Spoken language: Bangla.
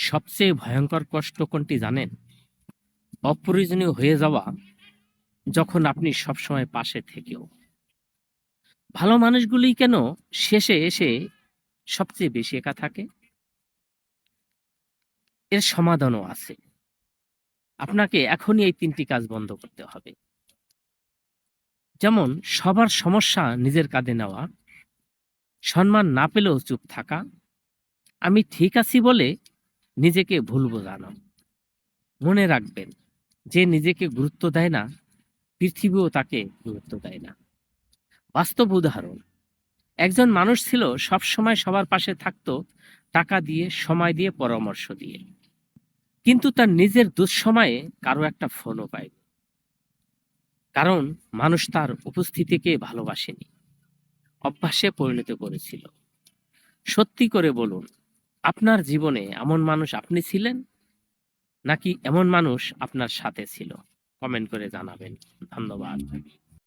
সবচেয়ে ভয়ঙ্কর কষ্ট কোনটি জানেন? অপ্রয়োজনীয় হয়ে যাওয়া, যখন আপনি সবসময় পাশে থেকেও। ভালো মানুষগুলোই কেন শেষে এসে সবচেয়ে বেশি একা থাকে? এর সমাধানও আছে। আপনাকে এখনই এই ৩টি কাজ বন্ধ করতে হবে। যেমন সবার সমস্যা নিজের কাঁধে নেওয়া, সম্মান না পেলেও চুপ থাকা, আমি ঠিক আছি বলে নিজেকে ভুল বোঝানো। মনে রাখবেন, যে নিজেকে গুরুত্ব দেয় না, পৃথিবীও তাকে গুরুত্ব দেয় না। বাস্তব উদাহরণ: একজন মানুষ ছিল সবসময় সবার পাশে থাকতো, টাকা দিয়ে, সময় দিয়ে, পরামর্শ দিয়ে। কিন্তু তার নিজের দুঃসময়ে কারো একটা ফোনও পায়নি। কারণ মানুষ তার উপস্থিতিকে ভালোবাসেনি, অভ্যাসে পরিণত করেছিল। সত্যি করে বলুন, আপনার জীবনে এমন মানুষ আপনি ছিলেন, নাকি এমন মানুষ আপনার সাথে ছিল? কমেন্ট করে জানাবেন। ধন্যবাদ।